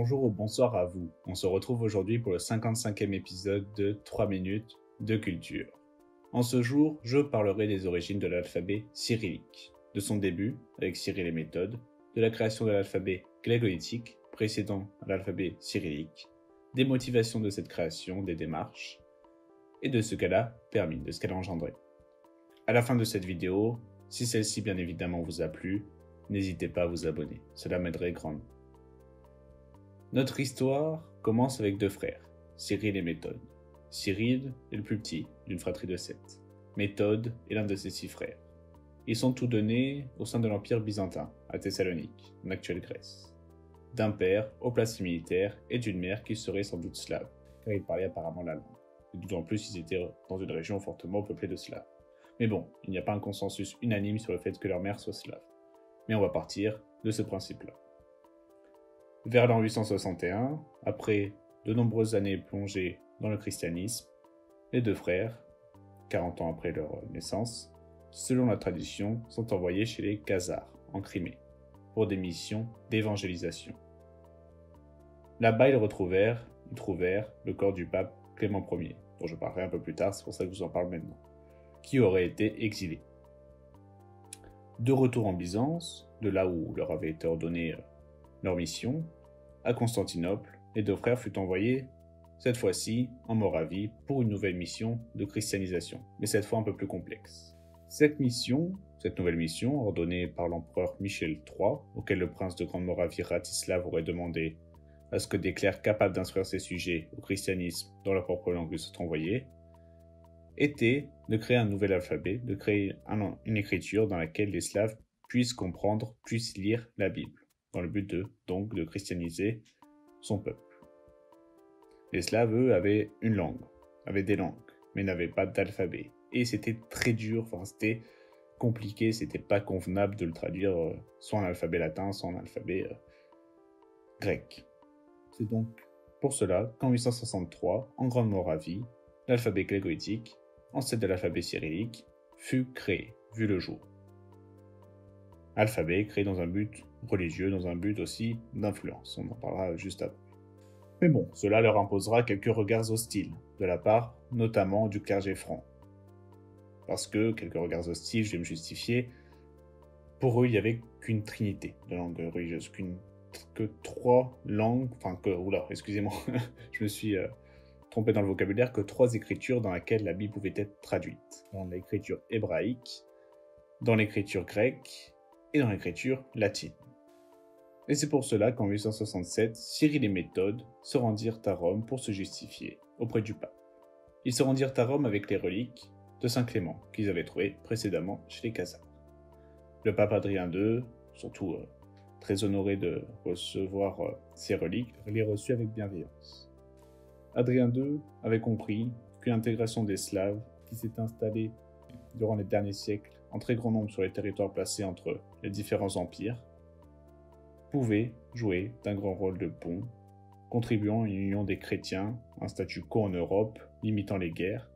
Bonjour ou bonsoir à vous. On se retrouve aujourd'hui pour le 55e épisode de 3 minutes de culture. En ce jour, je parlerai des origines de l'alphabet cyrillique, de son début avec Cyril et méthode, de la création de l'alphabet glagolitique précédant l'alphabet cyrillique, des motivations de cette création, des démarches, et de ce qu'elle a permis, de ce qu'elle a engendré. À la fin de cette vidéo, si celle-ci bien évidemment vous a plu, n'hésitez pas à vous abonner, cela m'aiderait grandement. Notre histoire commence avec deux frères, Cyril et Méthode. Cyril est le plus petit, d'une fratrie de 7. Méthode est l'un de ses 6 frères. Ils sont tous deux nés au sein de l'Empire byzantin, à Thessalonique, en actuelle Grèce. D'un père au placé militaire et d'une mère qui serait sans doute slave, car ils parlaient apparemment la langue. Et d'autant plus ils étaient dans une région fortement peuplée de Slaves. Mais bon, il n'y a pas un consensus unanime sur le fait que leur mère soit slave. Mais on va partir de ce principe-là. Vers l'an 861, après de nombreuses années plongées dans le christianisme, les deux frères, 40 ans après leur naissance, selon la tradition, sont envoyés chez les Khazars, en Crimée, pour des missions d'évangélisation. Là-bas, ils trouvèrent le corps du pape Clément Ier, dont je parlerai un peu plus tard, c'est pour ça que je vous en parle maintenant, qui aurait été exilé. De retour en Byzance, de là où leur avait été ordonnée leur mission, à Constantinople, les deux frères furent envoyés, cette fois-ci en Moravie, pour une nouvelle mission de christianisation, mais cette fois un peu plus complexe. Cette nouvelle mission, ordonnée par l'empereur Michel III, auquel le prince de Grande Moravie Ratislav aurait demandé à ce que des clercs capables d'instruire ses sujets au christianisme dans leur propre langue lui soient envoyés, était de créer un nouvel alphabet, de créer une écriture dans laquelle les Slaves puissent comprendre, puissent lire la Bible, dans le but de christianiser son peuple. Les Slaves, eux, avaient des langues, mais n'avaient pas d'alphabet. Et c'était très dur, c'était compliqué, c'était pas convenable de le traduire soit en alphabet latin, soit en alphabet grec. C'est donc pour cela qu'en 863, en Grande Moravie, l'alphabet glagolitique, ancêtre de l'alphabet cyrillique, fut créé, vu le jour. Alphabet créé dans un but religieux, dans un but aussi d'influence. On en parlera juste après. Mais bon, cela leur imposera quelques regards hostiles, de la part notamment du clergé franc. Parce que, quelques regards hostiles, je vais me justifier, pour eux, il n'y avait qu'une trinité de langues religieuses, que 3 langues, excusez-moi, je me suis trompé dans le vocabulaire, que 3 écritures dans lesquelles la Bible pouvait être traduite. Dans l'écriture hébraïque, dans l'écriture grecque, et dans l'écriture latine. Et c'est pour cela qu'en 867, Cyril et Méthode se rendirent à Rome pour se justifier auprès du pape. Ils se rendirent à Rome avec les reliques de Saint Clément qu'ils avaient trouvées précédemment chez les Khazars. Le pape Adrien II, surtout très honoré de recevoir ces reliques, les reçut avec bienveillance. Adrien II avait compris que l'intégration des Slaves qui s'est installée durant les derniers siècles en très grand nombre sur les territoires placés entre les différents empires, pouvait jouer d'un grand rôle de pont, contribuant à une union des chrétiens, un statu quo en Europe, limitant les guerres,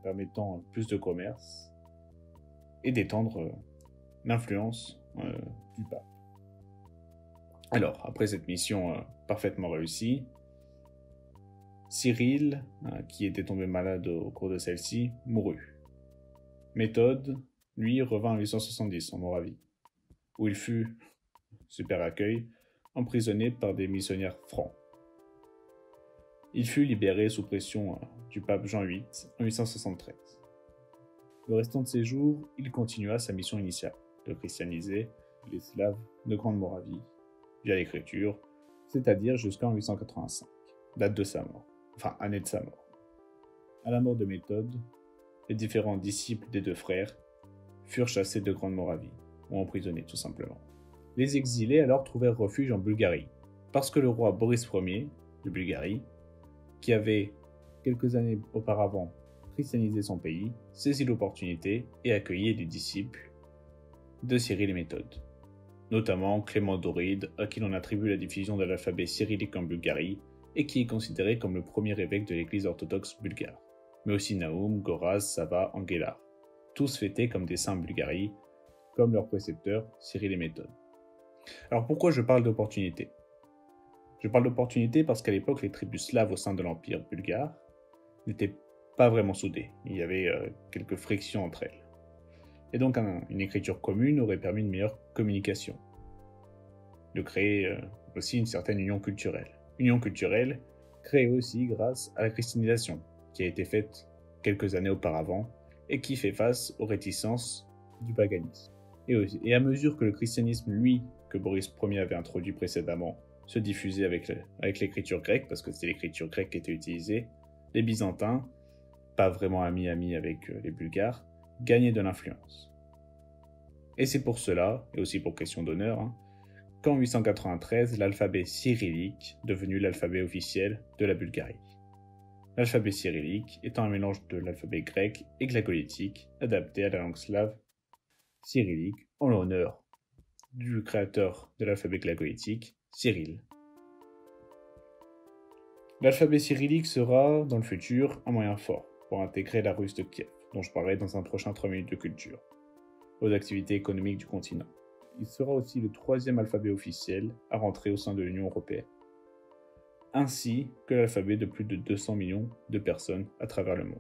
permettant plus de commerce, et d'étendre l'influence du pape. Alors, après cette mission parfaitement réussie, Cyril, qui était tombé malade au cours de celle-ci, mourut. Méthode, lui, revint en 870 en Moravie, où il fut, super accueil, emprisonné par des missionnaires francs. Il fut libéré sous pression du pape Jean VIII en 873. Le restant de ses jours, il continua sa mission initiale, de christianiser les Slaves de Grande Moravie via l'écriture, c'est-à-dire jusqu'en 885, date de sa mort, année de sa mort. À la mort de Méthode, les différents disciples des deux frères furent chassés de Grande Moravie, ou emprisonnés tout simplement. Les exilés alors trouvèrent refuge en Bulgarie, parce que le roi Boris Ier de Bulgarie, qui avait quelques années auparavant christianisé son pays, saisit l'opportunité et accueillit les disciples de Cyril et Méthode, notamment Clément d'Oride, à qui l'on attribue la diffusion de l'alphabet cyrillique en Bulgarie et qui est considéré comme le premier évêque de l'église orthodoxe bulgare, mais aussi Naoum, Goraz, Sava, Angela, tous fêtés comme des saints Bulgarie, comme leur précepteur Cyril et Méthode. Alors pourquoi je parle d'opportunité ? Je parle d'opportunité parce qu'à l'époque, les tribus slaves au sein de l'Empire bulgare n'étaient pas vraiment soudées. Il y avait quelques frictions entre elles. Et donc une écriture commune aurait permis une meilleure communication, de créer aussi une certaine union culturelle. Union culturelle créée aussi grâce à la christianisation, qui a été faite quelques années auparavant et qui fait face aux réticences du paganisme. Et à mesure que le christianisme, lui, que Boris Ier avait introduit précédemment, se diffusait avec l'écriture grecque, parce que c'était l'écriture grecque qui était utilisée, les Byzantins, pas vraiment amis avec les Bulgares, gagnaient de l'influence. Et c'est pour cela, et aussi pour question d'honneur, qu'en 893, l'alphabet cyrillique devenu l'alphabet officiel de la Bulgarie. L'alphabet cyrillique étant un mélange de l'alphabet grec et glagolitique adapté à la langue slave cyrillique en l'honneur du créateur de l'alphabet glagolitique, Cyril. L'alphabet cyrillique sera, dans le futur, un moyen fort pour intégrer la Russe de Kiev, dont je parlerai dans un prochain 3 minutes de culture, aux activités économiques du continent. Il sera aussi le 3e alphabet officiel à rentrer au sein de l'Union européenne, ainsi que l'alphabet de plus de 200 millions de personnes à travers le monde.